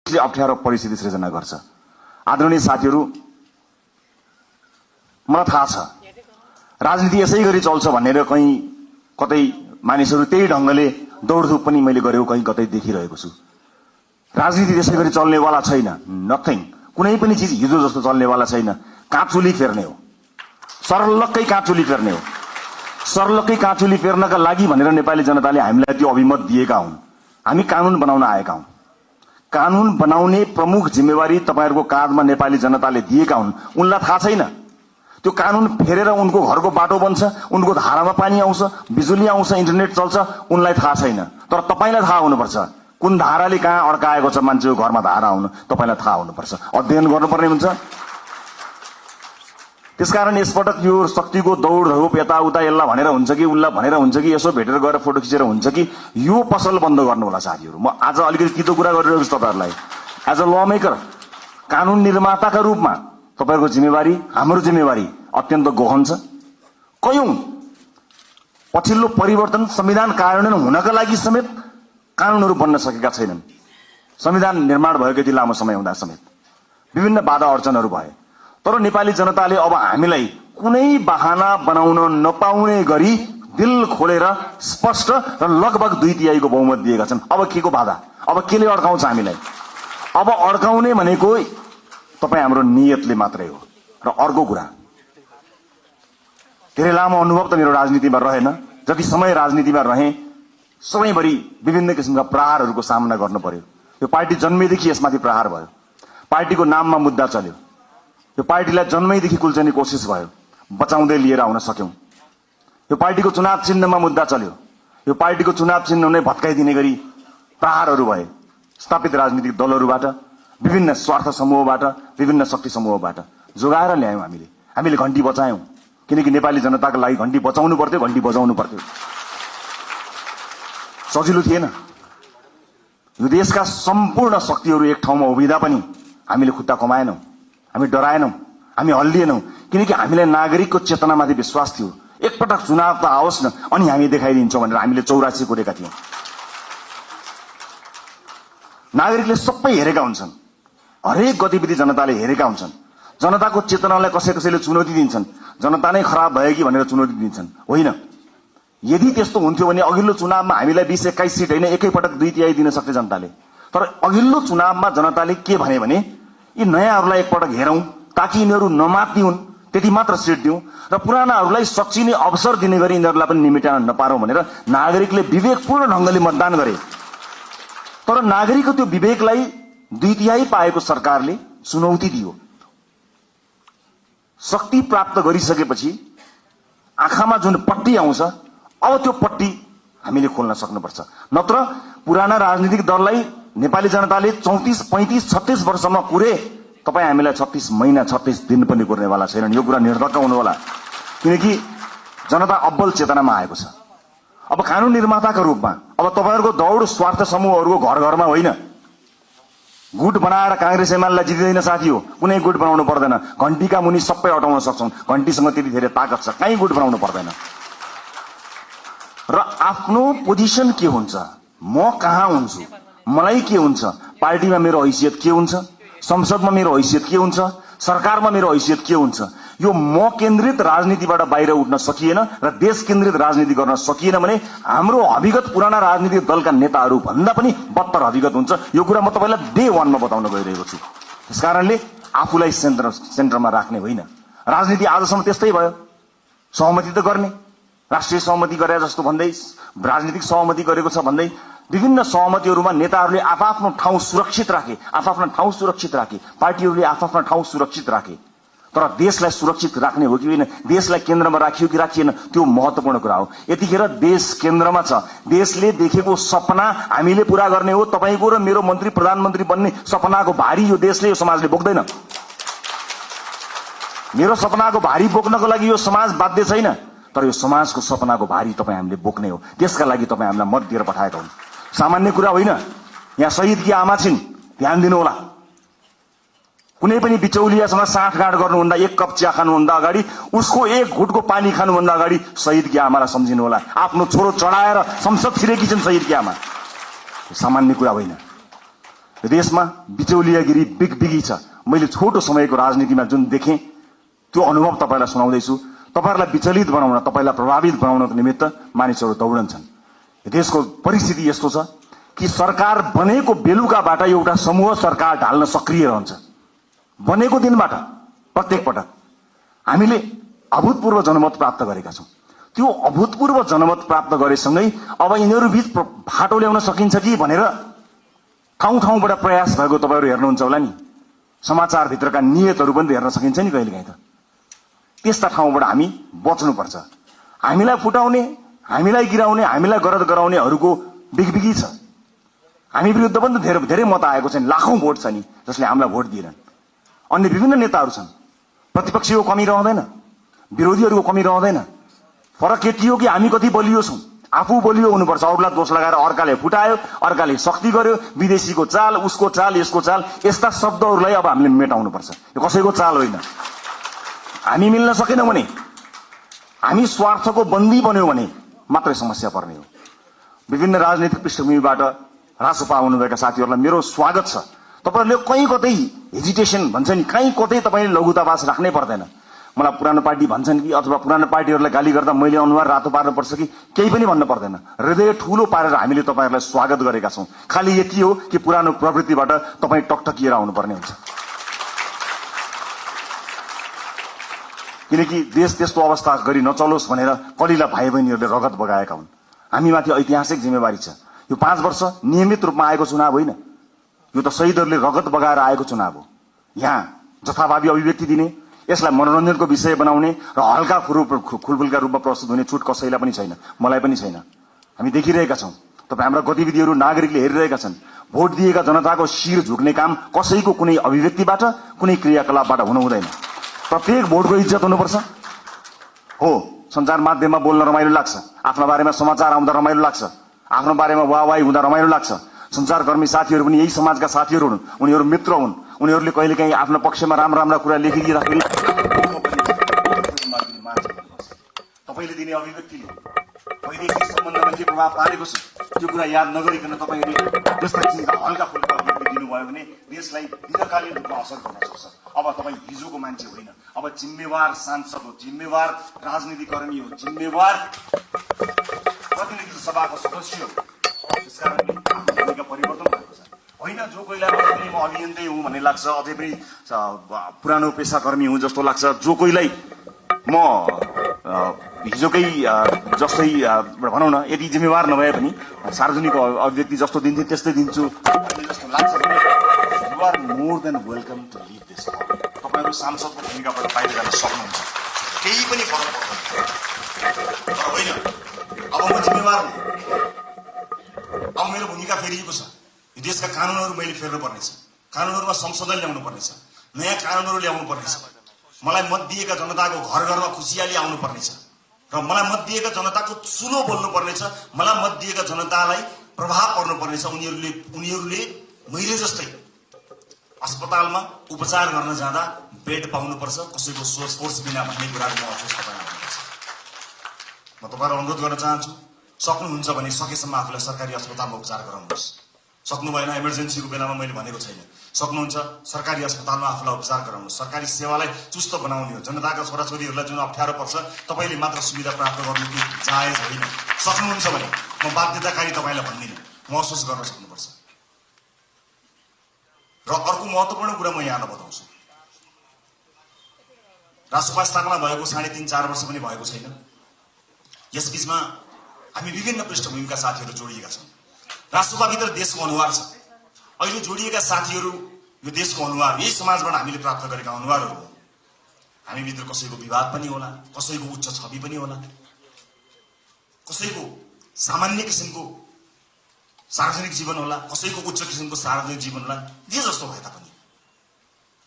अप्ठ्यारो परिस्थिति सृजना गर्छ। आदरणीय साथीहरू, मलाई थाहा छ राजनीति यसै गरी चल्छ भनेर कहीँ कतै मानिसहरू त्यही ढंगले दौडधुप पनि मैले गरेको कहीँ कतै देखिरहेको छु। राजनीति त्यसै गरी चल्नेवाला छैन। नथिङ, कुनै पनि चिज हिजो जस्तो चल्नेवाला छैन। काँचुली फेर्ने हो, सर्लक्कै काँचुली फेर्ने हो। सर्लक्कै काँचुली फेर्नका लागि भनेर नेपाली जनताले हामीलाई त्यो अभिमत दिएका हुन्। हामी कानून बनाउन आएका हौं। कानून बनाउने प्रमुख जिम्मेवारी तपाईहरुको काँधमा नेपाली जनताले दिएका हुन्। उनलाई थाहा छैन त्यो कानून फेरेर उनको घरको बाटो बन्छ, उनको धारामा पानी आउँछ, बिजुली आउँछ, इन्टरनेट चल्छ, उनलाई थाहा छैन। तर तपाईलाई थाहा हुनुपर्छ कुन धाराले कहाँ अड्काएको छ मान्छेको घरमा धारा आउनु तपाईलाई थाहा हुनुपर्छ। अध्ययन गर्नुपर्ने हुन्छ। त्यसकारण यसपटक यो शक्तिको दौड धोप यताउता यसलाई भनेर हुन्छ कि उल्ला भनेर हुन्छ कि यसो भेटेर गएर फोटो खिचेर हुन्छ कि यो पसल बन्द गर्नु होला साथीहरु। म आज अलिकति कितो कुरा गरिरहेको छु तपाईहरुलाई। एज अ ल मेकर, कानून निर्माताका रूपमा तपाईहरुको जिम्मेवारी, हाम्रो जिम्मेवारी अत्यन्त गहन छ। कयौं पछिल्लो परिवर्तन संविधान कार्यान्वयन हुनका लागि समेत कानूनहरू बन्न सकेका छैनन्। संविधान निर्माण भएको यति लामो समय हुँदा समेत विभिन्न बाधा अर्चनहरू भए। तर नेपाली जनताले अब हामीलाई कुनै बहाना बनाउन नपाउने गरी दिल खोलेर स्पष्ट र लगभग 2/3 बहुमत दिएका छन्। अब केको बाधा? अब केले अड्काउँछ हामीलाई? अब अड्काउने भनेको तपाई हाम्रो नियतले मात्रै हो। र अर्को कुरा, धेरै लामो अनुभव त मेरो राजनीतिमा रहेन। जति समय राजनीतिमा रहे सबैभरि विभिन्न किसिमका प्रहारहरूको सामना गर्नु पर्यो। यो पार्टी जन्मेदेखि यसमाथि प्रहार भयो। पार्टीको नाममा मुद्दा चल्यो। यो पार्टीलाई जन्मैदेखि कुल्चने कोसिस भयो, बचाउँदै लिएर आउन सक्यौं। यो पार्टीको चुनाव चिन्हमा मुद्दा चल्यो। यो पार्टीको चुनाव चिन्ह नै भत्काइदिने गरी प्रहारहरू भए स्थापित राजनीतिक दलहरूबाट, विभिन्न स्वार्थ समूहबाट, विभिन्न शक्ति समूहबाट जोगाएर ल्यायौं। हामीले घण्टी बचायौं, किनकि नेपाली जनताको लागि घण्टी बचाउनु पर्थ्यो, घण्टी बजाउनु पर्थ्यो। सजिलो थिएन। यो देशका सम्पूर्ण शक्तिहरू एक ठाउँमा उभिँदा पनि हामीले खुट्टा कमाएनौं, हामी डराएनौं, हामी हल्लिएनौं, किनकि हामीलाई नागरिकको चेतनामाथि विश्वास थियो। एकपटक चुनाव त आओस् न अनि हामी देखाइदिन्छौं भनेर हामीले 84 कोरेका थियौं। नागरिकले सबै हेरेका हुन्छन्, हरेक गतिविधि जनताले हेरेका हुन्छन्। जनताको चेतनालाई कसैले चुनौती दिन्छन्, जनता नै खराब भयो कि भनेर चुनौती दिन्छन्। होइन, यदि त्यस्तो हुन्थ्यो भने अघिल्लो चुनावमा हामीलाई 20-21 सिट होइन एकैपटक 2/3 दिन सक्थे जनताले। तर अघिल्लो चुनावमा जनताले के भने यी नयाँहरूलाई एकपटक हेरौं ताकि यिनीहरू नमात्ने हुन्, त्यति मात्र सिट दिउँ र पुरानाहरूलाई सच्चिने अवसर दिने गरी यिनीहरूलाई पनि निमेटान नपारौं भनेर नागरिकले विवेकपूर्ण ढंगले मतदान गरे। तर नागरिकको त्यो विवेकलाई 2/3 पाएको सरकारले चुनौती दियो। शक्ति प्राप्त गरिसकेपछि आँखामा जुन पट्टी आउँछ, अब त्यो पट्टी हामीले खोल्न सक्नुपर्छ। नत्र पुराना राजनीतिक दललाई नेपाली जनताले 34, 35, 36 वर्षमा कुरे, तपाई हामीलाई 36 महिना 36 दिन पनि कुर्नेवाला छैनन्। यो कुरा निर्धक्क हुनु होला, किनकि जनता अब्बल चेतनामा आएको छ। अब कानून निर्माताका रूपमा अब तपाईहरुको दौड स्वार्थ समूहहरूको घर घरमा होइन। गुट बनाएर कांग्रेस एमालेलाई जितिदैन साथी हो। कुनै गुट बनाउनु पर्दैन। घण्टीका मुनि सबै अटाउन सक्छौं। घण्टीसँग त्यति धेरै ताकत छ, कहीँ गुट बनाउनु पर्दैन। र आफ्नो पोजिसन के हुन्छ, म कहाँ हुन्छु, मलाई के हुन्छ, पार्टीमा मेरो हैसियत के हुन्छ, संसदमा मेरो हैसियत के हुन्छ, सरकारमा मेरो हैसियत के हुन्छ, यो म केन्द्रित राजनीतिबाट बाहिर उठ्न सकिएन र देश केन्द्रित राजनीति गर्न सकिएन भने हाम्रो अभिगत पुराना राजनीतिक दलका नेताहरू भन्दा पनि बत्तर अभिगत हुन्छ। यो कुरा म तपाईलाई डे 1 मा बताउन गइरहेको छु। त्यसकारणले आफूलाई सेन्टरमा राख्ने होइन। राजनीति आजसम्म त्यस्तै भयो। सहमति त गर्ने, राष्ट्रिय सहमति गरे जस्तो भन्दै, राजनीतिक सहमति गरेको छ भन्दै विभिन्न सहमतिहरूमा नेताहरूले आफ्नो ठाउँ सुरक्षित राखे, पार्टीहरूले आफ्नो ठाउँ सुरक्षित राखे। तर देशलाई सुरक्षित राख्ने हो कि होइन, देशलाई केन्द्रमा राखियो कि राखिएन, त्यो महत्त्वपूर्ण कुरा हो। यतिखेर देश केन्द्रमा छ। देशले देखेको सपना हामीले पूरा गर्ने हो। तपाईको र मेरो मन्त्री प्रधानमन्त्री बन्ने सपनाको भारी यो देशले, यो समाजले बोक्दैन। मेरो सपनाको भारी बोक्नको लागि यो समाज बाध्य छैन, तर यो समाजको सपनाको भारी तपाईँ हामीले बोक्ने हो। त्यसका लागि तपाईँ हामीलाई मत दिएर पठाएका हुन्। सामान्य कुरा होइन। यहाँ शहीदकी आमा छिन्, ध्यान दिनु होला। कुनै पनि बिचौलियासँग साँठगाँठ गर्नुभन्दा, एक कप चिया खानुभन्दा अगाडि, उसको एक घुटको पानी खानुभन्दा अगाडि शहीदकी आमालाई सम्झिनु होला। आफ्नो छोरो चढाएर संसद छिरेकी छिन् शहीदकी आमा। सामान्य कुरा होइन। देशमा बिचौलियागिरी बिगबिगी छ। मैले छोटो समयको राजनीतिमा जुन देखेँ त्यो अनुभव तपाईलाई सुनाउँदैछु। तपाईहरुलाई विचलित बनाउन, तपाईलाई प्रभावित बनाउनको निमित्त मानिसहरू दौडन्छन्। देशको परिस्थिति यस्तो छ कि सरकार बनेको बेलुकाबाट एउटा समूह सरकार ढाल्न सक्रिय रहन्छ। बनेको दिनबाट प्रत्येक पटक हामीले अभूतपूर्व जनमत प्राप्त गरेका छौं। त्यो अभूतपूर्व जनमत प्राप्त गरेसँगै अब यिनीहरू बीच फाटो ल्याउन सकिन्छ कि भनेर ठाउँ ठाउँबाट प्रयास भएको तपाईहरु हेर्नुहुन्छ होला नि। समाचार भित्रका नियतहरू पनि हेर्न सकिन्छ नि कहिलेकाहीँ त। त्यस्ता ठाउँबाट हामी बच्नुपर्छ। हामीलाई फुटाउने, हामीलाई गिराउने, हामीलाई गरद गराउनेहरूको बिगबिगी छ। हामी विरुद्ध पनि धेरै मत आएको छैन, लाखौं भोट छ नि जसले हामीलाई भोट दिएनन्। अन्य विभिन्न नेताहरू छन्। प्रतिपक्षीको कमी रहँदैन, विरोधीहरूको कमी रहँदैन। फरक के हो कि हामी कति बलियो छौं। आफू बलियो हुनुपर्छ, अरूलाई दोष लगाएर अर्काले फुटायो, अर्काले शक्ति गर्यो, विदेशीको चाल, उसको चाल, यसको चाल, यस्ता शब्दहरूलाई अब हामीले मेटाउनु पर्छ। यो कसैको चाल होइन। हामी मिल्न सकेनौं भने, हामी स्वार्थको बन्दी बन्यौं भने मात्रै समस्या पर्ने हो। विभिन्न राजनीतिक पृष्ठभूमिबाट रासोपा आउनुभएका साथीहरूलाई मेरो स्वागत छ। तपाईहरुले कहीँ कतै हेजिटेसन भन्छ नि, कहीँ कतै तपाईले लघुतावास राख्नै पर्दैन। मलाई पुरानो पार्टी भन्छन् कि अथवा पुरानो पार्टीहरूलाई गाली गर्दा मैले अनुहार रातो पार्नुपर्छ कि केही पनि भन्न पर्दैन। हृदय ठूलो पारेर हामीले तपाईहरुलाई स्वागत गरेका छौं। खाली यति हो कि पुरानो प्रवृत्तिबाट तपाई टकटकिएर आउनुपर्ने हुन्छ। किनकि देश त्यस्तो अवस्था गरी नचलोस् भनेर कलिला भाइ बहिनीहरूले रगत बगाएका हुन्। हामीमाथि ऐतिहासिक जिम्मेवारी छ। यो 5 वर्ष नियमित रूपमा आएको चुनाव होइन, यो त शहीदहरूले रगत बगाएर आएको चुनाव हो। यहाँ जथाभावी अभिव्यक्ति दिने, यसलाई मनोरञ्जनको विषय बनाउने र हल्का खुलफुलका रूपमा प्रस्तुत हुने छुट कसैलाई पनि छैन, मलाई पनि छैन। हामी देखिरहेका छौं। तपाई हाम्रा गतिविधिहरू नागरिकले हेरिरहेका छन्। भोट दिएका जनताको शिर झुक्ने काम कसैको कुनै अभिव्यक्तिबाट, कुनै क्रियाकलापबाट हुनु हुँदैन। प्रत्येक भोटको इज्जत हुनुपर्छ। हो, सञ्चार माध्यममा बोल्न रमाइलो लाग्छ, आफ्नो बारेमा समाचार आउँदा रमाइलो लाग्छ, आफ्नो बारेमा वाहवाही हुँदा रमाइलो लाग्छ। सञ्चारकर्मी साथीहरू पनि यही समाजका साथीहरू हुन्, उनीहरू मित्र हुन्। उनीहरूले कहिलेकाहीँ आफ्नो पक्षमा राम्रा कुरा लेखिदिँदाखेरि तपाईले दिने अभिव्यक्तिले वैदेशिक सम्बन्धमा के प्रभाव पारेको छ त्यो कुरा याद नगरिकन तपाईहरुले जस्ता किसिमका हल्का फुल्का अभिव्यक्ति दिनुभयो भने देशलाई दीर्घकालीन रूपमा असर गर्न सक्छ। अब तपाई हिजोको मान्छे होइन, अब जिम्मेवार सांसद हो, जिम्मेवार राजनीतिकर्मी हो, जिम्मेवार प्रतिनिधि सभाको सदस्य हो। त्यसकारण भूमिका परिवर्तन भएको छ। होइन जो कोहीलाई म अभियन्ता हुँ भन्ने लाग्छ, अझै पनि पुरानो पेसाकर्मी हुँ जस्तो लाग्छ, जो कोहीलाई म हिजोकै जस्तै भनौँ न, यदि जिम्मेवार नभए पनि सार्वजनिक अभिव्यक्ति जस्तो दिन्थे त्यस्तै दिन्छु जस्तो लाग्छ भने you are more than welcome to live this. तपाईहरु सांसदको भूमिकाबाट बाहिर जान सक्नुहुन्छ, केही पनि फरक पर्दैन। तर होइन, अब म जिम्मेवार हुँ, अब मेरो भूमिका फेरिएको छ। यो देशका कानुनहरू मैले फेर्नु पर्नेछ, कानुनहरूमा संशोधन ल्याउनु पर्नेछ, नयाँ कानुनहरू ल्याउनु पर्नेछ। मलाई मत दिएका जनताको घर घरमा खुसियाली आउनु पर्नेछ र मलाई मत दिएका जनताको चुलो बोल्नु पर्नेछ। मलाई मत दिएका जनतालाई प्रभाव पर्नु पर्नेछ। उनीहरूले मैले जस्तै अस्पतालमा उपचार गर्न जाँदा बेड पाउनुपर्छ, कसैको सोर्स बिना भन्ने कुराको महसुस तपाईलाई हुनुपर्छ। म तपाईलाई अनुरोध गर्न चाहन्छु, सक्नुहुन्छ भने सकेसम्म आफूलाई सरकारी अस्पतालमा उपचार गराउनुहोस्। सक्नु भएन, इमर्जेन्सीको बेलामा मैले भनेको छैन, सक्नुहुन्छ सरकारी अस्पतालमा आफूलाई उपचार गराउनुहोस्। सरकारी सेवालाई चुस्त बनाउने हो। जनताका छोराछोरीहरूलाई जुन अप्ठ्यारो पर्छ तपाईले मात्र सुविधा प्राप्त गर्नु कि जायज होइन। सक्नुहुन्छ भने म बाध्यताकारी तपाईलाई भन्दिनँ, महसुस गर्न सक्नुपर्छ। र अर्को महत्त्वपूर्ण कुरा म यहाँलाई बताउँछु, रासोपा स्थापना भएको 3.5-4 वर्ष पनि भएको छैन। यसबीचमा हामी विभिन्न पृष्ठभूमिका साथीहरू जोडिएका छौँ। रासोपाभित्र देशको अनुहार छ। अहिले जोडिएका साथीहरू यो देशको अनुहार, यही समाजबाट हामीले प्राप्त गरेका अनुहारहरू हो। हामीभित्र कसैको विवाद पनि होला, कसैको उच्च छवि पनि होला, कसैको सामान्य किसिमको सार्वजनिक जीवन होला, कसैको उच्च किसिमको सार्वजनिक जीवन होला। जे जस्तो भए तापनि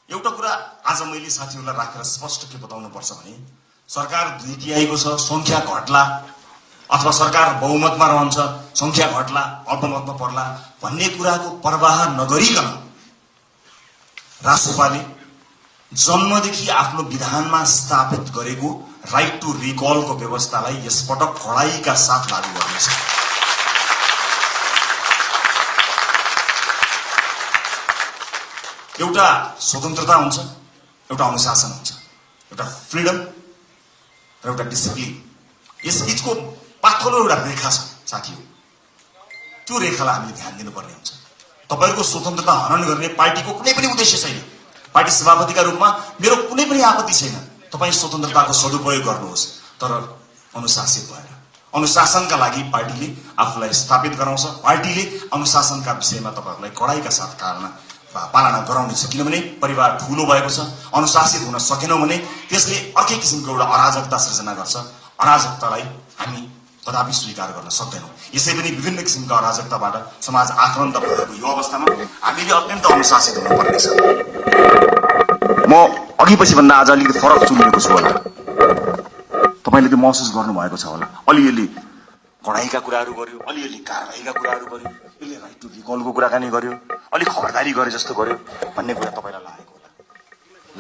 एउटा कुरा आज मैले साथीहरूलाई राखेर स्पष्ट के बताउनु पर्छ भने, सरकार द्वितीयको छ, संख्या घट्ला अथवा सरकार बहुमतमा रहन्छ, संख्या घट्ला, अल्पमतमा पर्ला भन्ने कुराको परवाह नगरिकन रासोपाले जन्मदेखि आफ्नो विधानमा स्थापित गरेको राइट टु रिकलको व्यवस्थालाई यसपटक कडाइका साथ लागू गर्नेछ। एउटा स्वतन्त्रता हुन्छ, एउटा अनुशासन हुन्छ, एउटा फ्रिडम र एउटा डिसिप्लिन। यस बीचको पातलो एउटा रेखा छ साथीहरू, त्यो रेखालाई हामीले ध्यान दिनुपर्ने हुन्छ। तपाईहरुको स्वतन्त्रता हनन गर्ने पार्टीको कुनै पनि उद्देश्य छैन। पार्टी सभापतिका रूपमा मेरो कुनै पनि आपत्ति छैन। तपाई स्वतन्त्रताको सदुपयोग गर्नुहोस्, तर अनुशासित भएर। अनुशासनका लागि पार्टीले आफूलाई स्थापित गराउँछ। पार्टीले अनुशासनका विषयमा तपाईहरुलाई कडाइका साथ पालना गराउनेछ। किनभने परिवार ठूलो भएको छ, अनुशासित हुन सकेनौं भने त्यसले अर्कै किसिमको एउटा अराजकता सृजना गर्छ। अराजकतालाई हामी कदापि स्वीकार गर्न सक्दैनौं। यसै पनि विभिन्न किसिमका अराजकताबाट समाज आक्रान्त भएको यो अवस्थामा हामीले अत्यन्त अनुशासित हुनुपर्नेछ। म अघि पछि भन्दा आज अलिकति फरक चुनिएको छु होला, तपाईले त्यो महसुस गर्नुभएको छ होला। अलिअलि कडाइका कुराहरू गर्यो, अलिअलि कारबाहीका कुराहरू गर्यो, यसले राइट टु रिकलको कुराकानी गर्यो, अलि खबरदारी गरे जस्तो गर्यो भन्ने कुरा तपाईलाई लागेको होला।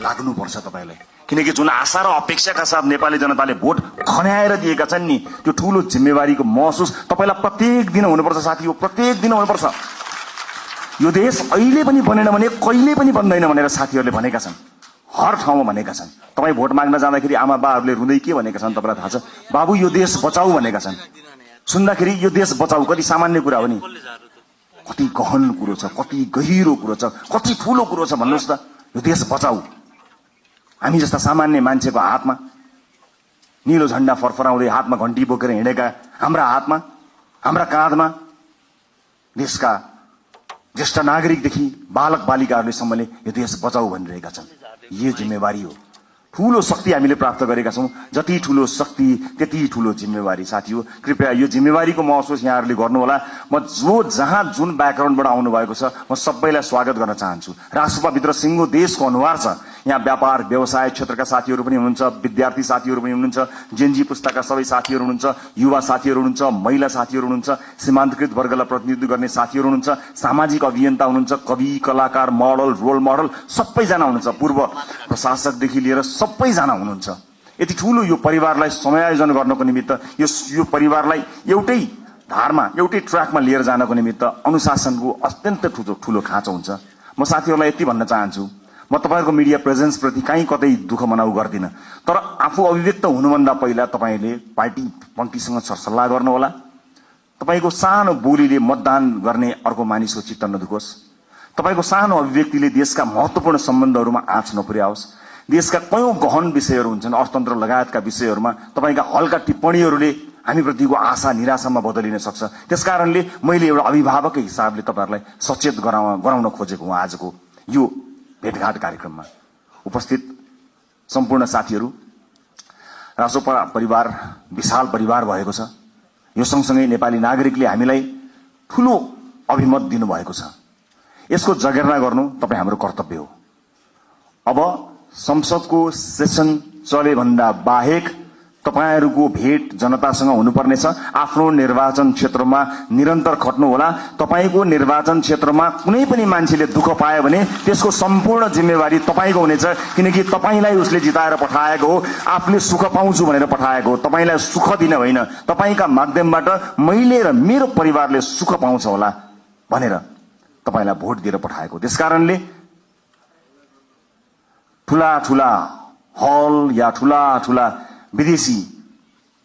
लाग्नुपर्छ तपाईलाई, किनकि जुन आशा र अपेक्षाका साथ नेपाली जनताले भोट खन्याएर दिएका छन् नि, त्यो ठूलो जिम्मेवारीको महसुस तपाईलाई प्रत्येक दिन हुनुपर्छ साथी हो, प्रत्येक दिन हुनुपर्छ। यो देश अहिले पनि बनेन भने कहिले पनि बन्दैन भनेर साथीहरूले भनेका छन्, हर ठाउँमा भनेका छन्। तपाई भोट माग्न जाँदाखेरि आमा बाहरूले रुँदै के भनेका छन् तपाईलाई थाहा छ? बाबु यो देश बचाऊ भनेका छन्। सुन्दाखेरि यो देश बचाऊ कति सामान्य कुरा हो नि, कति गहन कुरो छ, कति गहिरो कुरो छ, कति ठूलो कुरो छ भन्नुस् त। यो देश बचाऊ हामी जस्ता सामान्य मान्छेको हातमा, नीलो झण्डा फरफराउँदै हातमा घण्टी बोकेर हिँडेका हाम्रा हातमा, हाम्रा काँधमा देशका ज्येष्ठ नागरिकदेखि बालक बालिकाहरूलेसम्मले यो देश बचाऊ भनिरहेका छन्। यो जिम्मेवारी हो, ठूलो शक्ति हामीले प्राप्त गरेका छौं। जति ठूलो शक्ति त्यति ठूलो जिम्मेवारी साथी हो। कृपया यो जिम्मेवारीको महसुस यहाँहरूले गर्नुहोला। म जहाँ जुन ब्याकग्राउन्डबाट आउनु भएको छ म सबैलाई स्वागत गर्न चाहन्छु। राष्ट्रसभाभित्र सिङ्गो देशको अनुहार छ। यहाँ व्यापार व्यवसाय क्षेत्रका साथीहरू पनि हुनुहुन्छ, विद्यार्थी साथीहरू पनि हुनुहुन्छ, जेनजी पुस्ताका सबै साथीहरू हुनुहुन्छ, युवा साथीहरू हुनुहुन्छ, महिला साथीहरू हुनुहुन्छ, सीमान्तकृत वर्गलाई प्रतिनिधित्व गर्ने साथीहरू हुनुहुन्छ, सामाजिक अभियन्ता हुनुहुन्छ, कवि कलाकार मोडल रोल मोडल सबैजना हुनुहुन्छ, पूर्व प्रशासकदेखि लिएर सबैजना हुनुहुन्छ। यति ठूलो यो परिवारलाई समायोजन गर्नको निमित्त, यो परिवारलाई एउटै धारमा एउटै ट्र्याकमा लिएर जानको निमित्त अनुशासनको अत्यन्त ठूलो खाँचो हुन्छ। म साथीहरूलाई यति भन्न चाहन्छु, म तपाईहरुको मिडिया प्रेजेन्स प्रति कहीँ कतै दुःख मनाउ गर्दिन, तर आफू अभिव्यक्त हुनुभन्दा पहिला तपाईले पार्टी पंक्तिसँग सरसल्लाह गर्नुहोला। तपाईको सानो बोलीले मतदान गर्ने अर्को मानिसको चित्त नदुखोस्। तपाईको सानो अभिव्यक्तिले देशका महत्त्वपूर्ण सम्बन्धहरूमा आँच नपुर्याओस्। देशका कयौं गहन विषयहरू हुन्छन्, अर्थतन्त्र लगायतका विषयहरूमा तपाईका हल्का टिप्पणीहरूले हामीप्रतिको आशा निराशामा बदलिन सक्छ। त्यसकारणले मैले एउटा अभिभावककै हिसाबले तपाईहरुलाई सचेत गराउन खोजेको हुँ। आजको यो भेटघाट कार्यक्रममा उपस्थित सम्पूर्ण साथीहरू, राष्ट्रपा परिवार विशाल परिवार भएको छ। यो सँगसँगै नेपाली नागरिकले हामीलाई ठूलो अभिमत दिनुभएको छ। यसको जगेर्ना गर्नु तपाई हाम्रो कर्तव्य हो। अब संसदको सेसन चले भन्दा बाहेक तपाईहरुको भेट जनतासँग हुनुपर्नेछ। आफ्नो निर्वाचन क्षेत्रमा निरन्तर खट्नु होला। तपाईको निर्वाचन क्षेत्रमा कुनै पनि मान्छेले दुःख पायो भने त्यसको सम्पूर्ण जिम्मेवारी तपाईको हुनेछ, किनकि तपाईलाई उसले जिताएर पठाएको हो, आफूले सुख पाउँछु भनेर पठाएको हो। तपाईलाई सुख दिन होइन, तपाईका माध्यमबाट मैले र मेरो परिवारले सुख पाउँछ होला भनेर तपाईलाई भोट दिएर पठाएको। त्यसकारणले ठूला ठूला हल या ठूला ठूला विदेशी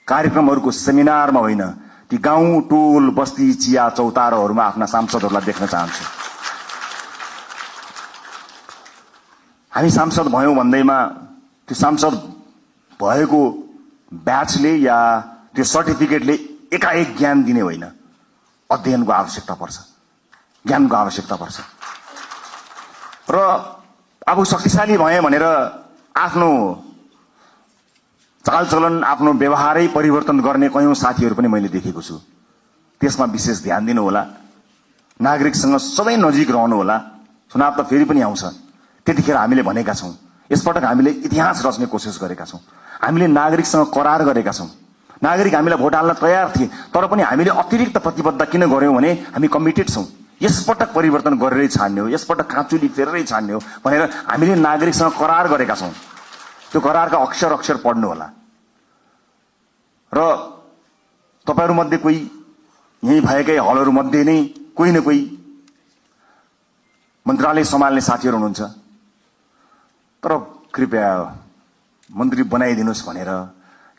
कार्यक्रमहरूको सेमिनारमा होइन, ती गाउँ टोल बस्ती चिया चौतारोहरूमा आफ्ना सांसदहरूलाई देख्न चाहन्छु। हामी सांसद भयौं भन्दैमा त्यो सांसद भएको ब्याचले या त्यो सर्टिफिकेटले एकाएक ज्ञान दिने होइन। अध्ययनको आवश्यकता पर्छ, ज्ञानको आवश्यकता पर्छ। र अब शक्तिशाली भए भनेर आफ्नो चालचलन आफ्नो व्यवहारै परिवर्तन गर्ने कयौं साथीहरू पनि मैले देखेको छु। त्यसमा विशेष ध्यान दिनु होला। नागरिकसँग सबै नजिक रहनु होला। चुनाव त फेरि पनि आउँछ, त्यतिखेर हामीले भनेका छौं, यसपटक हामीले इतिहास रच्ने कोसिस गरेका छौं। हामीले नागरिकसँग करार गरेका छौं। नागरिक हामीलाई भोट हाल्न तयार थिए, तर पनि हामीले अतिरिक्त प्रतिबद्धता किन गर्यौं भने हामी कमिटेड छौं। यसपटक परिवर्तन गरेरै छाड्ने हो, यसपटक काँचुली फेरेरै छाड्ने हो भनेर हामीले नागरिकसँग करार गरेका छौं। त्यो करारका अक्षर अक्षर पढ्नु होला। र तपाईहरु मध्ये कोही यही भएकै हलहरु मध्ये नै कोही न कोही मन्त्रालय सम्हाल्ने साथीहरू हुनुहुन्छ, तर कृपया मन्त्री बनाइदिनुहोस् भनेर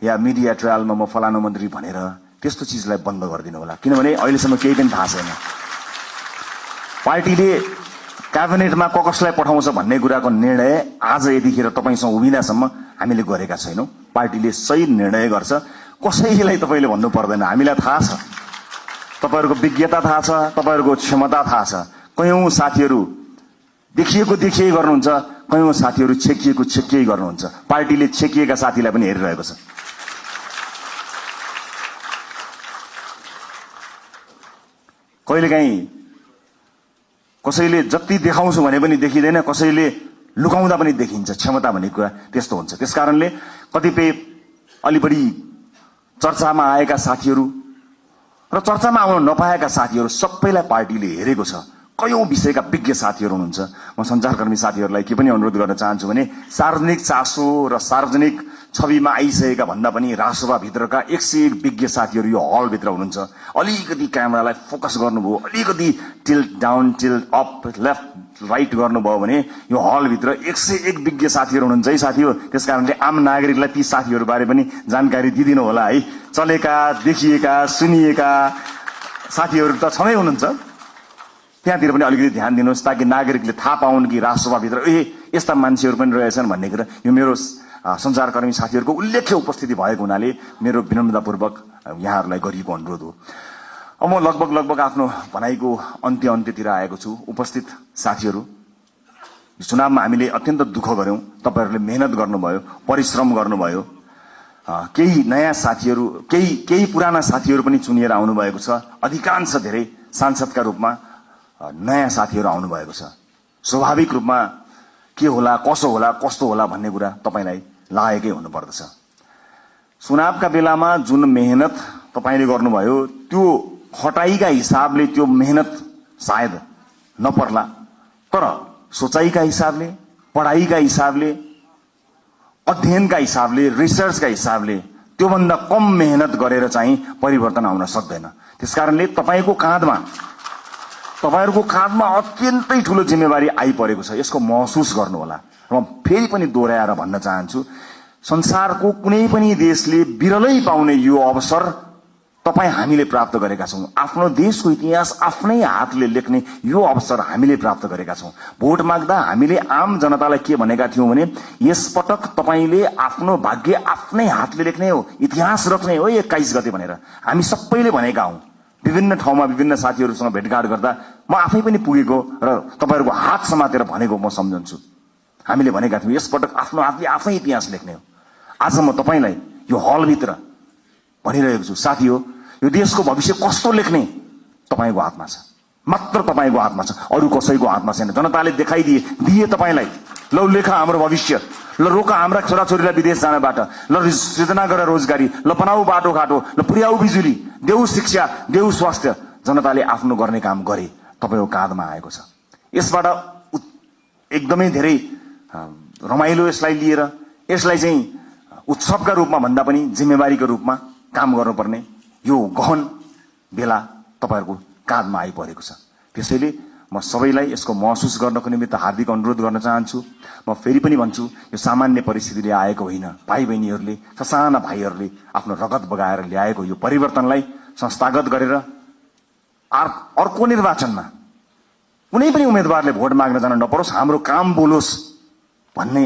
या मिडिया ट्रायलमा म फलानु मन्त्री भनेर त्यस्तो चिजलाई बन्द गरिदिनु होला। किनभने अहिलेसम्म केही पनि थाहा छैन। पार्टीले क्याबिनेटमा कसलाई पठाउँछ भन्ने कुराको निर्णय आज यतिखेर तपाईसँग उभिँदासम्म हामीले गरेका छैनौँ। पार्टीले सही निर्णय गर्छ, कसैलाई तपाईँले भन्नु पर्दैन। हामीलाई थाहा छ, तपाईँहरूको विज्ञता थाहा छ, तपाईँहरूको क्षमता थाहा छ। कयौं साथीहरू देखिए गर्नुहुन्छ, कयौं साथीहरू छेकिए गर्नुहुन्छ। पार्टीले छेकिएका साथीलाई पनि हेरिरहेको छ। कहिलेकाहीँ कसैले जति देखाउँछु भने पनि देखिँदैन, कसैले लुकाउँदा पनि देखिन्छ। क्षमता भन्ने कुरा त्यस्तो हुन्छ। त्यसकारणले कतिपय अलि बढी चर्चामा आएका साथीहरू र चर्चामा आउन नपाएका साथीहरू सबैलाई पार्टीले हेरेको छ। कयौं विषयका विज्ञ साथीहरू हुनुहुन्छ। म सञ्चारकर्मी साथीहरूलाई के पनि अनुरोध गर्न चाहन्छु भने सार्वजनिक चासो र सार्वजनिक छविमा आइसकेका भन्दा पनि राजसभा भित्रका 101 विज्ञ साथीहरू यो हलभित्र हुनुहुन्छ। अलिकति क्यामेरालाई फोकस गर्नुभयो, अलिकति tilt down tilt up left right गर्नुभयो भने यो हलभित्र 101 विज्ञ साथीहरू हुनुहुन्छ है साथीहरू। त्यसकारणले आम नागरिकलाई ती साथीहरूबारे पनि जानकारी दिदिनु होला है। चलेका, देखिएका, सुनिएका साथीहरू त छँदै हुनुहुन्छ, त्यहाँतिर पनि अलिकति ध्यान दिनुहोस् ताकि नागरिकले थाहा पाउन् कि राजसभाभित्र यस्ता मान्छेहरू पनि रहेछन् भन्ने कुरा। यो मेरो सञ्चारकर्मी साथीहरूको उल्लेख्य उपस्थिति भएको हुनाले मेरो विनम्रतापूर्वक यहाँहरूलाई गरिएको अनुरोध हो। अब म लगभग आफ्नो भनाइको अन्त्यतिर आएको छु। उपस्थित साथीहरू, चुनावमा हामीले अत्यन्त दुःख गर्यौं। तपाईहरूले मेहनत गर्नुभयो, परिश्रम गर्नुभयो। केही नयाँ साथीहरू, केही पुराना साथीहरू पनि चुनिएर आउनुभएको छ। अधिकांश धेरै सांसदका रूपमा नयाँ साथीहरू आउनुभएको छ। स्वाभाविक रूपमा के होला, कसो होला, कस्तो होला भन्ने कुरा तपाईलाई लागेकै हुनुपर्दछ। चुनावका बेलामा जुन मेहनत तपाईले गर्नुभयो त्यो खटाइका हिसाबले त्यो मेहनत सायद नपर्ला, तर सोचाइका हिसाबले, पढाइका हिसाबले, अध्ययनका हिसाबले, रिसर्चका हिसाबले त्योभन्दा कम मेहनत गरेर चाहिँ परिवर्तन आउन सक्दैन। त्यसकारणले तपाईहरूको काँधमा अत्यन्तै ठूलो जिम्मेवारी आइपरेको छ। यसको महसुस गर्नु होला। र म फेरि पनि दोहोऱ्याएर भन्न चाहन्छु, संसारको कुनै पनि देशले बिरलै पाउने यो अवसर हामीले प्राप्त गरेका छौं। आफ्नो देशको इतिहास आफ्नै हातले लेख्ने यो अवसर हामीले प्राप्त गरेका छौं। भोट माग्दा हामीले आम जनतालाई के भनेका थियौं भने यसपटक तपाईले आफ्नो भाग्य आफ्नै हातले लेख्ने हो, इतिहास रच्ने हो 21 गते भनेर हामी सबैले भनेका हौं। विभिन्न ठाउँमा विभिन्न साथीहरूसँग भेटघाट गर्दा म आफै पनि पुगेको र तपाईहरूको हात समातेर भनेको म सम्झन्छु। हामीले भनेका थियौं यसपटक आफ्नो हातले आफै इतिहास लेख्ने हो। आज म तपाईलाई यो हलभित्र भनिरहेको छु, साथी हो, यो देशको भविष्य कस्तो लेख्ने तपाईको हातमा छ, मात्र तपाईको हातमा छ, अरु कसैको हातमा छैन। जनताले दिए तपाईलाई, ल लेख हाम्रो भविष्य, ल रोक हाम्रा छोराछोरीलाई विदेश जानबाट, ल सृजना गर रोजगारी, ल बनाऊ बाटोघाटो, ल पुर्याऊ बिजुली, देऊ शिक्षा, देऊ स्वास्थ्य। जनताले आफ्नो गर्ने काम गरे, तपाईको काँधमा आएको छ। यसबाट एकदमै धेरै रमाइलो यसलाई लिएर, यसलाई चाहिँ उत्सवका रूपमा भन्दा पनि जिम्मेवारीको रूपमा काम गर्नुपर्ने यो गहन बेला तपाईहरुको काँधमा आइपरेको छ। त्यसैले म सबैलाई यसको महसुस गर्नको निमित्त हार्दिक अनुरोध गर्न चाहन्छु। म फेरि पनि भन्छु, यो सामान्य परिस्थितिले आएको होइन। भाइ बहिनीहरूले, ससाना भाइहरूले आफ्नो रगत बगाएर ल्याएको यो परिवर्तनलाई संस्थागत गरेर अर्को निर्वाचनमा कुनै पनि उम्मेदवारले भोट माग्न जान नपरोस्, हाम्रो काम बोलोस् भन्ने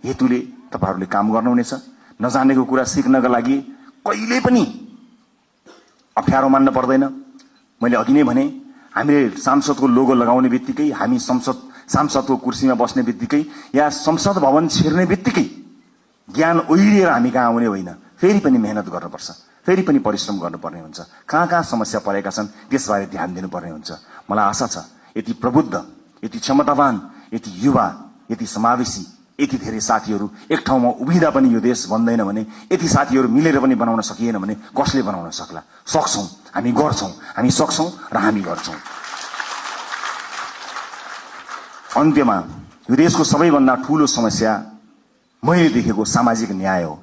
हेतुले तपाईहरुले काम गर्नुहुनेछ। नजानेको कुरा सिक्नका लागि कहिले पनि अप्ठ्यारो मान्न पर्दैन। मैले अघि नै भने, हामीले सांसदको लोगो लगाउने बित्तिकै, हामी सांसदको कुर्सीमा बस्ने बित्तिकै या संसद भवन छिर्ने बित्तिकै ज्ञान ओइरिएर हामी कहाँ आउने होइन। फेरि पनि मेहनत गर्नुपर्छ, फेरि पनि परिश्रम गर्नुपर्ने हुन्छ। कहाँ समस्या परेका छन् त्यसबारे ध्यान दिनुपर्ने हुन्छ। मलाई आशा छ यति प्रबुद्ध, यति क्षमतावान, यति युवा, यति समावेशी, यति धेरै साथीहरू एक ठाउँमा उभिँदा पनि यो देश बन्दैन भने, यति साथीहरू मिलेर पनि बनाउन सकिएन भने कसले बनाउन सक्ला? सक्छौं, हामी गर्छौं, हामी सक्छौं र हामी गर्छौं। अन्त्यमा यो देशको सबैभन्दा ठूलो समस्या मैले देखेको सामाजिक न्याय हो।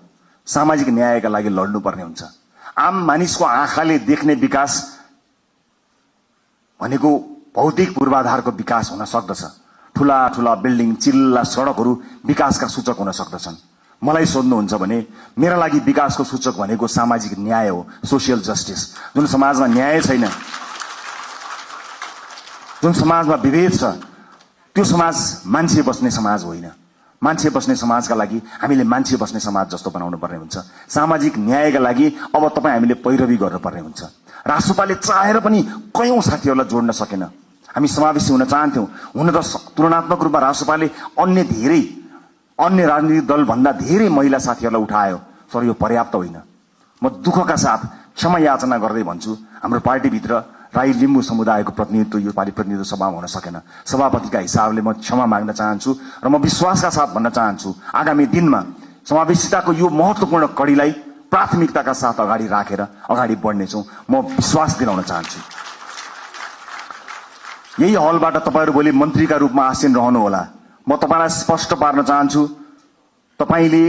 सामाजिक न्यायका लागि लड्नुपर्ने हुन्छ। आम मानिसको आँखाले देख्ने विकास भनेको भौतिक पूर्वाधारको विकास हुन सक्दछ, ठूला ठूला बिल्डिङ, चिल्ला सडकहरू विकासका सूचक हुन सक्दछन्। मलाई सोध्नुहुन्छ भने मेरा लागि विकासको सूचक भनेको सामाजिक न्याय हो, सोसियल जस्टिस। जुन समाजमा न्याय छैन, जुन समाजमा विभेद छ, त्यो समाज मान्छे बस्ने समाज होइन। मान्छे बस्ने समाजका लागि हामीले मान्छे बस्ने समाज जस्तो बनाउनु पर्ने हुन्छ। सामाजिक न्यायका लागि अब तपाईँ हामीले पैरवी गर्नुपर्ने हुन्छ। रासोपाले चाहेर पनि कयौं साथीहरूलाई जोड्न सकेन। हामी समावेशी हुन चाहन्थ्यौं। हुन त तुलनात्मक रूपमा रासोपाले अन्य राजनीतिक दल भन्दा धेरै महिला साथीहरूलाई उठायो, तर यो पर्याप्त होइन। म दुःखका साथ क्षमा याचना गर्दै भन्छु, हाम्रो पार्टीभित्र राई लिम्बू समुदायको प्रतिनिधित्व यो पालि प्रतिनिधित्व सभामा हुन सकेन। सभापतिका हिसाबले म क्षमा माग्न चाहन्छु र म विश्वासका साथ भन्न चाहन्छु, आगामी दिनमा समावेशिताको यो महत्वपूर्ण कड़ीलाई प्राथमिकताका साथ अगाडि राखेर अगाडि बढ्नेछौं। म विश्वास दिलाउन चाहन्छु। यही हलबाट तपाईहरु भोलि मन्त्रीका रूपमा आसीन रहनुहोला। म तपाईलाई स्पष्ट पार्न चाहन्छु, तपाईले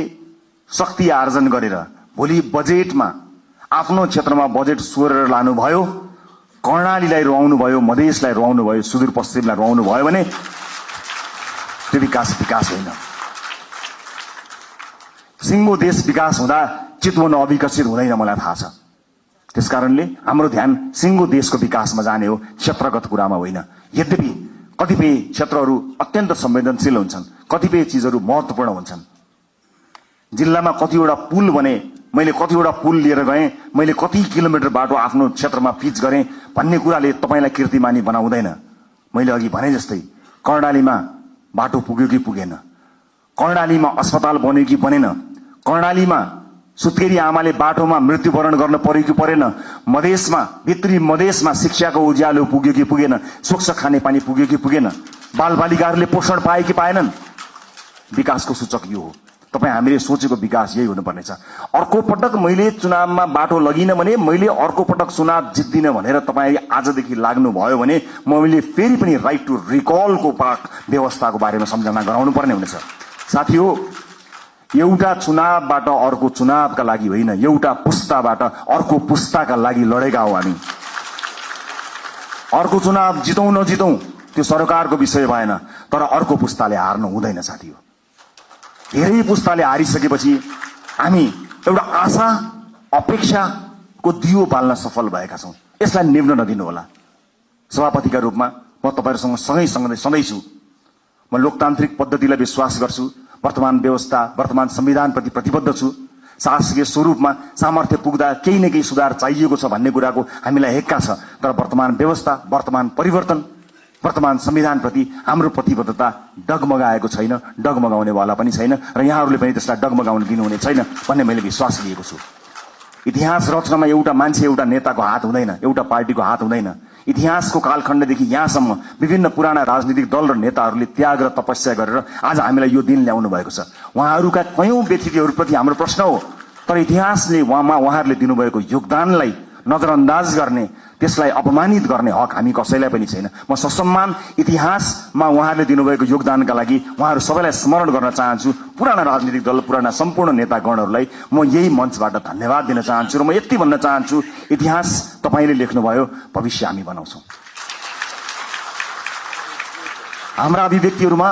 शक्ति आर्जन गरेर भोलि बजेटमा आफ्नो क्षेत्रमा बजेट सोरेर लानुभयो, कर्णालीलाई रुवाउनु भयो, मधेसलाई रुवाउनु भयो, सुदूरपश्चिमलाई रुवाउनु भयो भने त्यो विकास होइन। सिङ्गो देश विकास हुँदा चितवन अविकसित हुँदैन, मलाई थाहा छ। त्यसकारणले हाम्रो ध्यान सिङ्गो देशको विकासमा जाने हो, क्षेत्रगत कुरामा होइन। यद्यपि कतिपय क्षेत्रहरू अत्यन्त संवेदनशील हुन्छन्, कतिपय चीजहरू महत्त्वपूर्ण हुन्छन्। जिल्लामा कतिवटा पुल बने, मैले कतिवटा पुल लिएर गएँ, मैले कति किलोमिटर बाटो आफ्नो क्षेत्रमा पिच गरेँ भन्ने कुराले तपाईलाई कीर्तिमानी बनाउँदैन। मैले अघि भने जस्तै कर्णालीमा बाटो पुग्यो कि पुगेन, कर्णालीमा अस्पताल बन्यो कि बनेन, कर्णालीमा सुत्केरी आमाले बाटोमा मृत्युवरण गर्न पर्यो कि परेन, मधेसमा भित्री मधेसमा शिक्षाको उज्यालो पुग्यो कि पुगेन, स्वच्छ खानेपानी पुग्यो कि पुगेन, बालबालिकाहरूले पोषण पाए कि पाएनन्। विकासको सूचक यो हो। तपाई हामीले सोचेको विकास यही हुनुपर्नेछ। अर्को पटक मैले चुनावमा बाटो लगिन भने, मैले अर्को पटक चुनाव जित्दिन भनेर तपाईले आजदेखि लाग्नु भयो भने मैले फेरि पनि राइट टु रिकलको व्यवस्थाको बारेमा सम्झना गराउनु पर्ने हुनेछ। साथीहो, एउटा चुनावबाट अर्को चुनावका लागि होइन, एउटा पुस्ताबाट अर्को पुस्ताका लागि लडेका हौ हामी। अर्को चुनाव जितौं नजितौं त्यो सरकारको विषय भएन, तर अर्को पुस्ताले हार्नु हुँदैन साथीहो। धेरै पुस्ताले हारिसकेपछि हामी एउटा आशा अपेक्षाको दियो बाल्न सफल भएका छौं। यसलाई निभ्न नदिनु होला। सभापतिका रूपमा म तपाईहरुसँग सँगै छु। म लोकतान्त्रिक पद्धतिलाई विश्वास गर्छु। वर्तमान व्यवस्था, वर्तमान संविधानप्रति प्रतिबद्ध छु। शासकीय स्वरूपमा सामर्थ्य पुग्दा केही न केही सुधार चाहिएको छ भन्ने कुराको हामीलाई हेक्का छ, तर वर्तमान व्यवस्था, वर्तमान परिवर्तन, वर्तमान संविधानप्रति हाम्रो प्रतिबद्धता डगमगाएको छैन, डगमगाउनेवाला पनि छैन र यहाँहरूले पनि त्यसलाई डगमगाउन दिनुहुने छैन भन्ने मैले विश्वास लिएको छु। इतिहास रचनामा एउटा मान्छे, एउटा नेताको हात हुँदैन, एउटा पार्टीको हात हुँदैन। इतिहासको कालखण्डदेखि यहाँसम्म विभिन्न पुराना राजनीतिक दल र नेताहरूले त्याग र तपस्या गरेर आज हामीलाई यो दिन ल्याउनु भएको छ। उहाँहरूका कयौं व्यक्तित्वहरूप्रति हाम्रो प्रश्न हो, तर इतिहासले उहाँहरूले दिनुभएको योगदानलाई नजरअन्दाज गर्ने, त्यसलाई अपमानित गर्ने हक हामी कसैलाई पनि छैन। म ससम्मान इतिहासमा उहाँहरूले दिनुभएको योगदानका लागि उहाँहरू सबैलाई स्मरण गर्न चाहन्छु। पुराना राजनीतिक दल, पुराना सम्पूर्ण नेतागणहरूलाई म यही मञ्चबाट धन्यवाद दिन चाहन्छु र म यति भन्न चाहन्छु, इतिहास तपाईले लेख्नुभयो, भविष्य हामी बनाउँछौं। हाम्रा अभिव्यक्तिहरूमा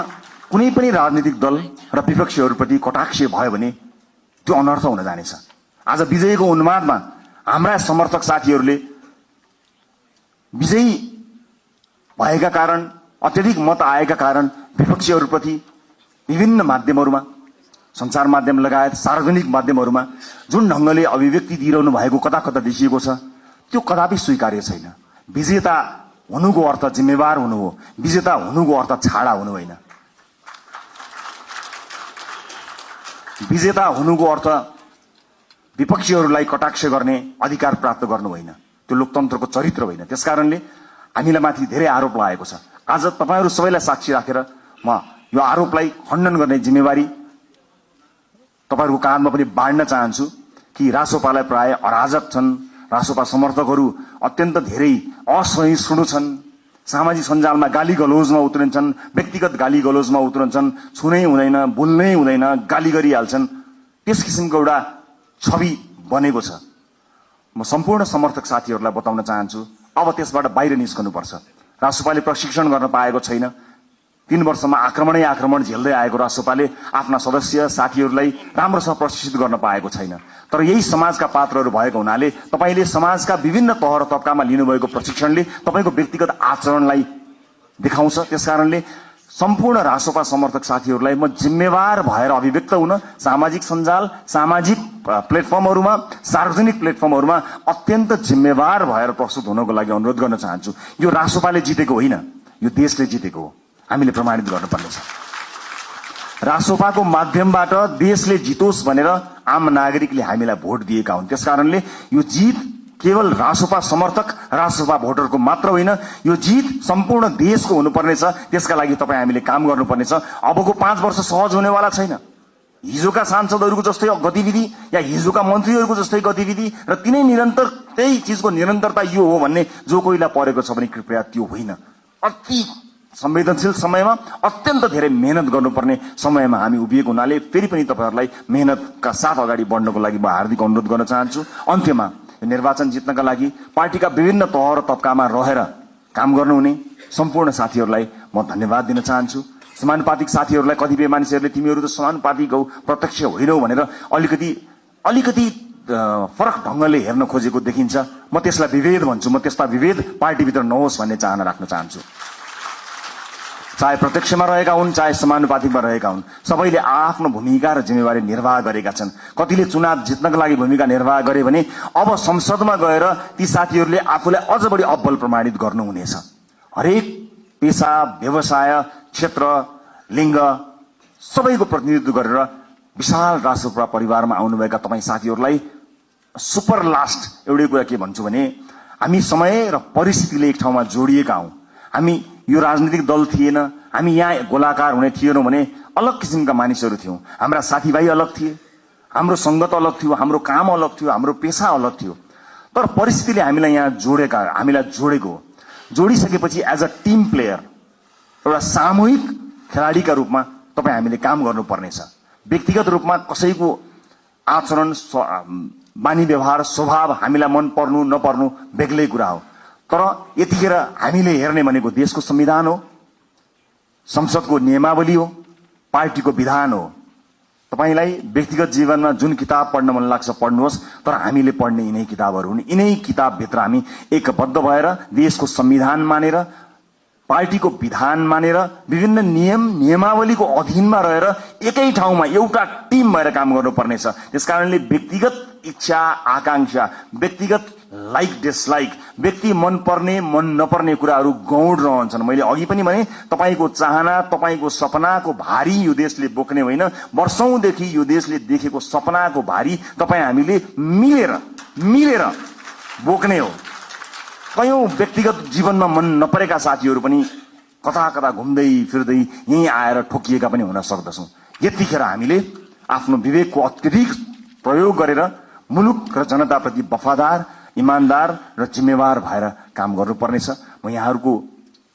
कुनै पनि राजनीतिक दल र विपक्षीहरूप्रति कटाक्ष भयो भने त्यो अनर्थ हुन जानेछ। आज विजयको उन्मादमा हाम्रा समर्थक साथीहरूले विजयी भएका कारण, अत्यधिक मत आएका कारण विपक्षीहरूप्रति विभिन्न माध्यमहरूमा, सञ्चार माध्यम लगायत सार्वजनिक माध्यमहरूमा जुन ढंगले अभिव्यक्ति दिइरहनु भएको कता कता देखिएको छ, त्यो कदापि स्वीकार्य छैन। विजेता हुनुको अर्थ जिम्मेवार हुनु हो, विजेता हुनुको अर्थ छाडा हुनु होइन। विजेता हुनुको अर्थ विपक्षीहरूलाई कटाक्ष गर्ने अधिकार प्राप्त गर्नु होइन, त्यो लोकतन्त्रको चरित्र होइन। त्यसकारणले हामीलाई माथि धेरै आरोप लागेको छ। आज तपाईहरु सबैलाई साक्षी राखेर म यो आरोपलाई खण्डन गर्ने जिम्मेवारी तपाईहरुको काँधमा पनि बाँड्न चाहन्छु कि रासोपालाई प्राय अराजक छन्, रासोपा समर्थकहरू अत्यन्त धेरै असहिष्णु छन्, सामाजिक सञ्जालमा गाली गलौजमा उत्रन्छन्, व्यक्तिगत गाली गलौजमा उत्रन्छन्, छुनै हुँदैन, बोल्नै हुँदैन, गाली गरिहाल्छन्। त्यस किसिमको एउटा छवि बनेको छ। म सम्पूर्ण समर्थक साथीहरूलाई बताउन चाहन्छु, अब त्यसबाट बाहिर निस्कनुपर्छ। रासोपाले प्रशिक्षण गर्न पाएको छैन, 3 वर्षमा आक्रमण झेल्दै आएको राष्ट्रपाले आफ्ना सदस्य साथीहरूलाई राम्रोसँग प्रशिक्षित गर्न पाएको छैन। तर यही समाजका पात्रहरू भएको हुनाले तपाईले समाजका विभिन्न तह र तबकामा लिनुभएको प्रशिक्षणले तपाईको व्यक्तिगत आचरणलाई देखाउँछ। त्यसकारणले सम्पूर्ण राष्ट्रपा समर्थक साथीहरूलाई म जिम्मेवार भएर अभिव्यक्त हुन सामाजिक सञ्जाल, सामाजिक प्लेटफर्महरूमा, सार्वजनिक प्लेटफर्महरूमा अत्यन्त जिम्मेवार भएर प्रस्तुत हुनको लागि अनुरोध गर्न चाहन्छु। यो राष्ट्रपाले जितेको होइन, यो देशले जितेको हो। हामीले प्रमाणित गर्नुपर्नेछ। राष्ट्रपाको माध्यमबाट देशले जितोस् भनेर आम नागरिकले हामीलाई भोट दिएका हुन्। त्यसकारणले यो जित केवल राष्ट्रपा समर्थक, राष्ट्रपा भोटरको मात्र होइन, यो जित सम्पूर्ण देशको हुनुपर्नेछ। त्यसका लागि तपाईँ हामीले काम गर्नुपर्नेछ। अबको 5 वर्ष सहज हुनेवाला छैन। हिजोका सांसदहरूको जस्तै गतिविधि या हिजोका मन्त्रीहरूको जस्तै गतिविधि र तिनै निरन्तर त्यही चिजको निरन्तरता यो हो भन्ने जो कोहीलाई परेको छ भने कृपया त्यो होइन। अति संवेदनशील समयमा अत्यन्त धेरै मेहनत गर्नुपर्ने समयमा हामी उभिएको हुनाले फेरि पनि तपाईहरूलाई मेहनतका साथ अगाडि बढ्नको लागि म हार्दिक अनुरोध गर्न चाहन्छु। अन्त्यमा निर्वाचन जित्नका लागि पार्टीका विभिन्न तह र तबकामा रहेर काम गर्नुहुने सम्पूर्ण साथीहरूलाई म धन्यवाद दिन चाहन्छु। समानुपातिक साथीहरूलाई कतिपय मानिसहरूले तिमीहरू त समानुपातिक हौ, प्रत्यक्ष होइनौ भनेर अलिकति फरक ढङ्गले हेर्न खोजेको देखिन्छ। म त्यसलाई विभेद भन्छु। म त्यस्ता विभेद पार्टीभित्र नहोस् भन्ने चाहना राख्न चाहन्छु। चाहे प्रत्यक्षमा रहेका हुन्, चाहे समानुपातिकमा रहेका हुन्, सबैले आफ्नो भूमिका र जिम्मेवारी निर्वाह गरेका छन्। कतिले चुनाव जित्नका लागि भूमिका निर्वाह गरे भने अब संसदमा गएर ती साथीहरूले आफूलाई अझ बढी अब्बल प्रमाणित गर्नुहुनेछ। हरेक पेशा, व्यवसाय, क्षेत्र, लिङ्ग सबैको प्रतिनिधित्व गरेर विशाल राष्ट्रपा परिवारमा आउनुभएका तपाईँ साथीहरूलाई सुपर लास्ट एउटै कुरा के भन्छु भने हामी समय र परिस्थितिले एक ठाउँमा जोडिएका हौं। हामी यो राजनीतिक दल थिएन, हामी यहाँ गोलाकार हुने थिएनौं भने अलग किसिमका मानिसहरू थियौं। हाम्रा साथीभाइ अलग थिए, हाम्रो संगत अलग थियो, हाम्रो काम अलग थियो, हाम्रो पेशा अलग थियो। तर परिस्थितिले हामीलाई यहाँ हामीलाई जोडेको हो। जोडिसकेपछि एज अ टिम प्लेयर, एउटा सामूहिक खेलाडीका रूपमा तपाईँ हामीले काम गर्नुपर्नेछ। व्यक्तिगत रूपमा कसैको आचरण, बानी व्यवहार, स्वभाव हामीलाई मन पर्नु नपर्नु बेग्लै कुरा हो। तर यतिखेर हामीले हेर्ने भनेको देशको संविधान हो, संसदको नियमावली हो, पार्टीको विधान हो। तपाईलाई व्यक्तिगत जीवनमा जुन किताब पढ्न मन लाग्छ पढ्नुहोस्, तर हामीले पढ्ने यिनै किताबहरू हुन्। यिनै किताबभित्र हामी एकबद्ध भएर देशको संविधान मानेर, पार्टीको विधान मानेर, विभिन्न नियमावलीको अधीनमा रहेर एकै ठाउँमा एउटा टिम भएर काम गर्नुपर्नेछ। त्यसकारणले व्यक्तिगत इच्छा आकांक्षा, व्यक्तिगत लाइक डिसलाइक, व्यक्ति मन पर्ने मन नपर्ने कुराहरू गौण रहन्छन्। मैले अघि पनि भने तपाईको चाहना, तपाईको सपनाको भारी यो देशले बोक्ने होइन, वर्षौंदेखि यो देशले देखेको सपनाको भारी तपाईँ हामीले मिलेर बोक्ने हो। कयौं व्यक्तिगत जीवनमा मन नपरेका साथीहरू पनि कता कता घुम्दै फिर्दै यही आएर ठोकिएका पनि हुन सक्दछौं। यतिखेर हामीले आफ्नो विवेकको अत्यधिक प्रयोग गरेर मुलुक र जनताप्रति वफादार, इमानदार र जिम्मेवार भएर काम गर्नुपर्नेछ। म यहाँहरूको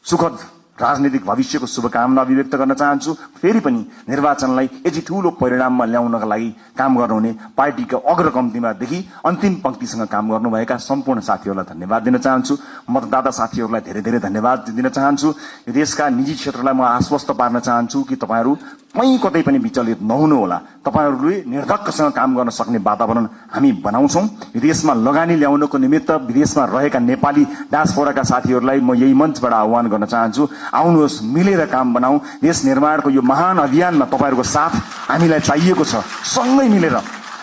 सुखद राजनीतिक भविष्यको शुभकामना अभिव्यक्त गर्न चाहन्छु। फेरि पनि निर्वाचनलाई यति ठूलो परिणाममा ल्याउनका लागि काम गर्नुहुने पार्टीका अग्रकम्तीमादेखि अन्तिम पंक्तिसँग काम गर्नुभएका सम्पूर्ण साथीहरूलाई धन्यवाद दिन चाहन्छु। मतदाता साथीहरूलाई धेरै धेरै धन्यवाद दिन चाहन्छु। यो देशका निजी क्षेत्रलाई म आश्वस्त पार्न चाहन्छु कि तपाईहरू कहीँ कतै पनि विचलित नहुनुहोला। तपाईहरूले निर्धक्कसँग काम गर्न सक्ने वातावरण हामी बनाउँछौं। यो देशमा लगानी ल्याउनको निमित्त विदेशमा रहेका नेपाली डायस्पोराका साथीहरूलाई म यही मञ्चबाट आह्वान गर्न चाहन्छु। आउनुहोस्, मिलेर काम बनाऊ। देश निर्माणको यो महान अभियानमा तपाईहरूको साथ हामीलाई चाहिएको छ। सँगै मिलेर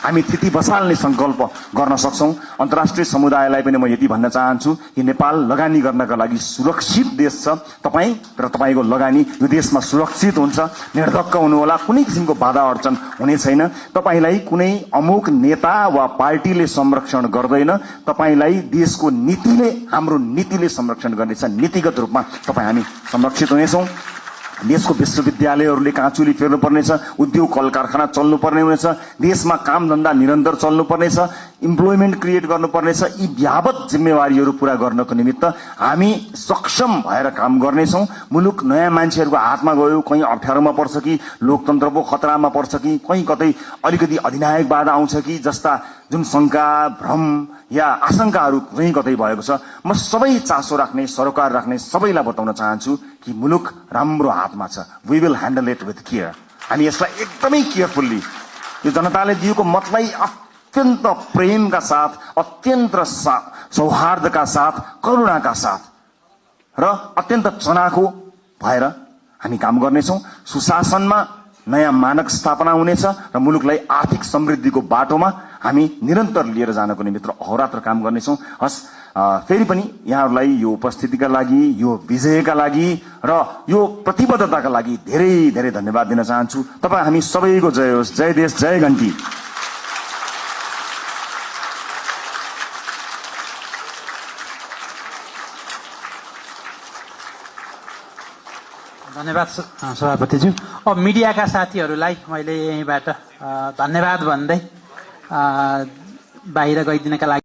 हामी थिति बसाल्ने संकल्प गर्न सक्छौं। अन्तर्राष्ट्रिय समुदायलाई पनि म यति भन्न चाहन्छु कि नेपाल लगानी गर्नका लागि सुरक्षित देश छ। तपाईँ र तपाईको लगानी यो देशमा सुरक्षित हुन्छ। निर्धक्क हुनुहोला, कुनै किसिमको बाधा अडचन हुने छैन। तपाईलाई कुनै अमुक नेता वा पार्टीले संरक्षण गर्दैन, तपाईलाई देशको नीतिले, हाम्रो नीतिले संरक्षण गर्नेछ। नीतिगत रूपमा तपाईँ हामी संरक्षित हुनेछौं। देशको विश्वविद्यालयहरूले काँचुली फेर्नु पर्नेछ, उद्योग कल कारखाना चल्नु पर्ने हुनेछ, देशमा काम धन्दा निरन्तर चल्नु पर्नेछ, इम्प्लोइमेन्ट क्रिएट गर्नुपर्नेछ। यी व्यापक जिम्मेवारीहरू पूरा गर्नको निमित्त हामी सक्षम भएर काम गर्नेछौं। मुलुक नयाँ मान्छेहरूको हातमा गयो, कहीँ अप्ठ्यारोमा पर्छ कि लोकतन्त्रको खतरामा पर्छ कि कहीँ कतै अलिकति अधिनायकवाद आउँछ कि जस्ता जुन शंका भ्रम या आशंकाहरू कहीँ कतै भएको छ, म सबै चासो राख्ने सरोकार राख्ने सबैलाई बताउन चाहन्छु कि मुलुक राम्रो हातमा छ। We will handle it with care. हामी यसलाई एकदमै केयरफुल्ली, यो जनताले दिएको मतलाई अत्यन्त प्रेमका साथ, अत्यन्त सौहार्दका साथ, करुणाका साथ र अत्यन्त चनाखो भएर हामी काम गर्नेछौँ। सुशासनमा नयाँ मानक स्थापना हुनेछ र मुलुकलाई आर्थिक समृद्धिको बाटोमा हामी निरन्तर लिएर जानको निमित्त अहोरात्र काम गर्नेछौँ। हस्, फेरि पनि यहाँहरूलाई यो उपस्थितिका लागि, यो विजयका लागि र यो प्रतिबद्धताका लागि धेरै धेरै धन्यवाद दिन चाहन्छु। तपाईँ हामी सबैको जय होस्। जय देश, जय घण्टी। धन्यवाद सभापतिज्यू। अब मिडियाका साथीहरूलाई मैले यहीँबाट धन्यवाद भन्दै बाहिर गइदिनका लागि